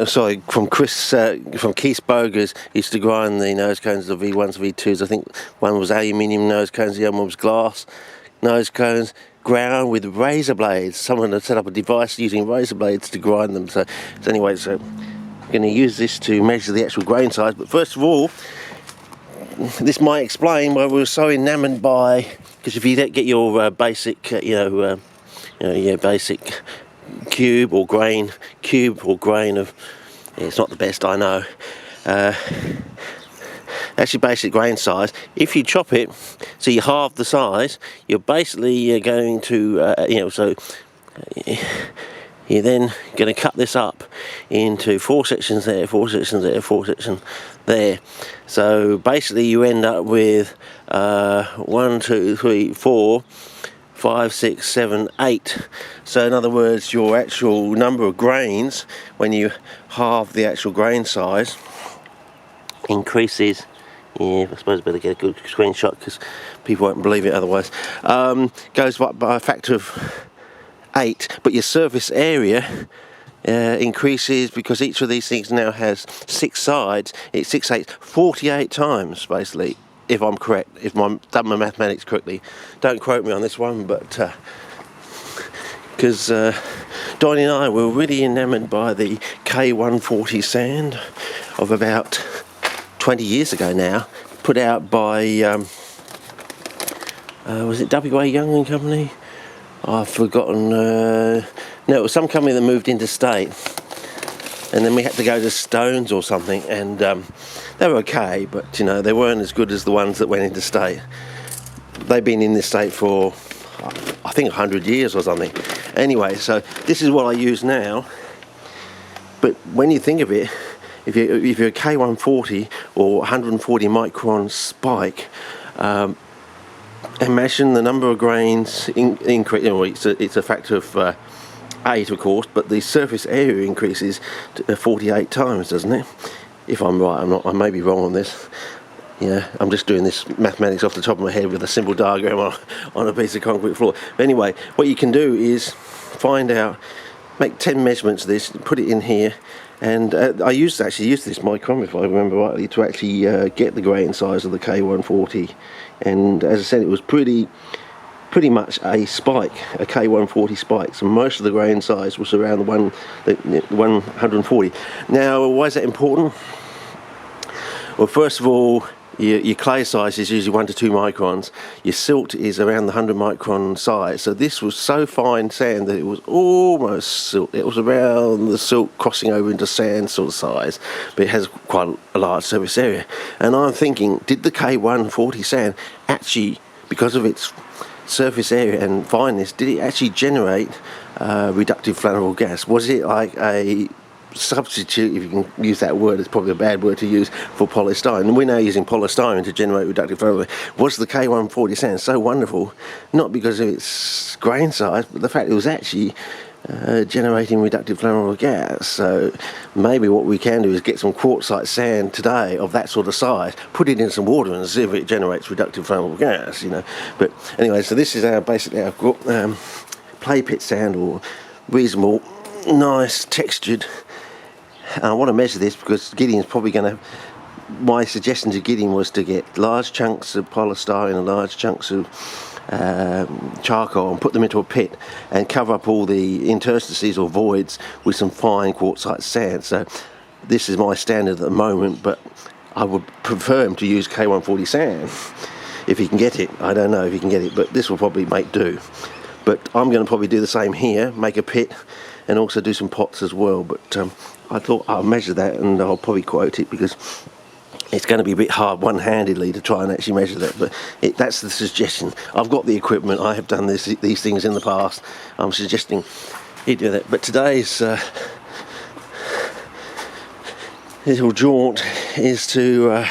Sorry, from Chris, from Keith Boger's, used to grind the nose cones, the V1s, V2s. I think one was aluminium nose cones, the other one was glass nose cones, ground with razor blades. Someone had set up a device using razor blades to grind them. So anyway, so I'm going to use this to measure the actual grain size. But first of all, this might explain why we were so enamoured by, because if you don't get your basic, basic cube or grain of, it's not the best, I know, actually basic grain size. If you chop it so you halve the size, you're basically going to so you're then going to cut this up into 4 sections there, 4 sections there, 4 sections there. So basically you end up with 1, 2, 3, 4, 5, 6, 7, 8. So in other words, your actual number of grains, when you halve the actual grain size, increases. Yeah, I suppose I better get a good screenshot because people won't believe it otherwise. Goes up by a factor of 8, but your surface area increases because each of these things now has 6 sides. It's 6, 8, 48 times basically. If I'm correct, if I've done my mathematics correctly. Don't quote me on this one, but because Donnie and I were really enamoured by the K140 sand of about 20 years ago now, put out by, was it W.A. Young and Company? I've forgotten, no, it was some company that moved interstate. And then we had to go to Stones or something, and they were okay, but they weren't as good as the ones that went interstate. They've been in this state for, I think, 100 years or something. Anyway, so this is what I use now. But when you think of it, if you're a K140 or 140 micron spike, imagine the number of grains increase. It's a factor of 8, of course, but the surface area increases to 48 times, doesn't it? If I'm right, I may be wrong on this. I'm just doing this mathematics off the top of my head with a simple diagram on a piece of concrete floor. But anyway, what you can do is find out, make 10 measurements of this, put it in here, and I used this micron, if I remember rightly, to actually get the grain size of the K140. And as I said, it was pretty much a spike, a K140 spike. So most of the grain size was around the 140. Now, why is that important? Well, first of all, your clay size is usually 1 to 2 microns. Your silt is around the 100 micron size. So this was so fine sand that it was almost silt. It was around the silt crossing over into sand sort of size, but it has quite a large surface area. And I'm thinking, did the K140 sand actually, because of its surface area and fineness, did it actually generate reductive flammable gas? Was it like a substitute, if you can use that word, it's probably a bad word to use, for polystyrene? And we're now using polystyrene to generate reductive flammable gas. Was the K140 sand so wonderful, not because of its grain size, but the fact it was actually generating reductive flammable gas? So maybe what we can do is get some quartzite sand today of that sort of size, put it in some water and see if it generates reductive flammable gas, But anyway, so this is basically our play pit sand, or reasonable, nice textured. I want to measure this because Gideon's probably going to, my suggestion to Gideon was to get large chunks of polystyrene and large chunks of charcoal and put them into a pit and cover up all the interstices or voids with some fine quartzite sand. So this is my standard at the moment, but I would prefer him to use K140 sand if he can get it. I don't know if he can get it, but this will probably make do. But I'm going to probably do the same here, make a pit and also do some pots as well. But I thought I'll measure that and I'll probably quote it because it's going to be a bit hard one-handedly to try and actually measure that, but that's the suggestion. I've got the equipment, I have done these things in the past. I'm suggesting he do that. But today's little jaunt is to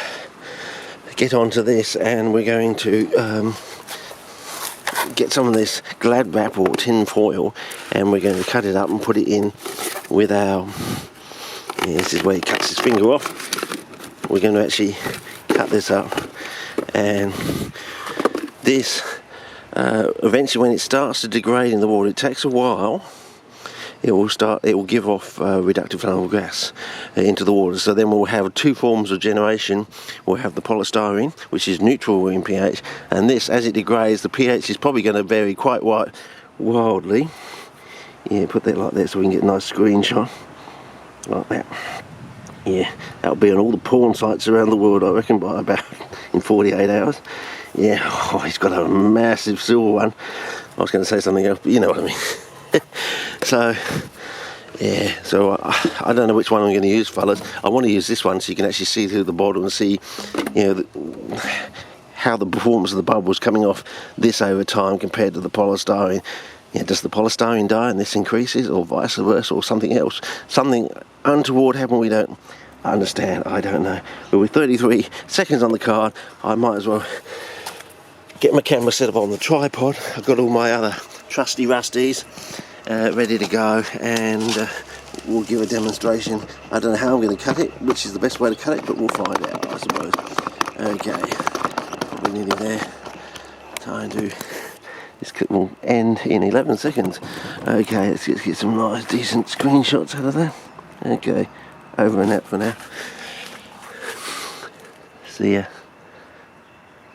get onto this, and we're going to get some of this glad wrap or tin foil, and we're going to cut it up and put it in with our, this is where he cuts his finger off. We're going to actually cut this up, and this eventually, when it starts to degrade in the water, it takes a while, it will give off reductive flammable gas into the water. So then we'll have two forms of generation. We'll have the polystyrene, which is neutral in pH, and this, as it degrades, the pH is probably going to vary quite wildly. Yeah, put that like that so we can get a nice screenshot like that. Yeah, that'll be on all the porn sites around the world, I reckon, by about in 48 hours. Yeah, oh, he's got a massive silver one. I was going to say something else, but you know what I mean. So, yeah, so I don't know which one I'm going to use, fellas. I want to use this one so you can actually see through the bottom and see, you know, how the performance of the bubbles coming off this over time compared to the polystyrene. Yeah, does the polystyrene die and this increases, or vice versa, or something else? Something untoward happen, we don't understand, I don't know. But with 33 seconds on the card, I might as well get my camera set up on the tripod. I've got all my other trusty rusties ready to go, and we'll give a demonstration. I don't know how I'm going to cut it, which is the best way to cut it, but we'll find out, I suppose. Okay, probably nearly there. Time to... This clip will end in 11 seconds. Okay, let's get some nice, decent screenshots out of that. Okay, over and out for now. See ya.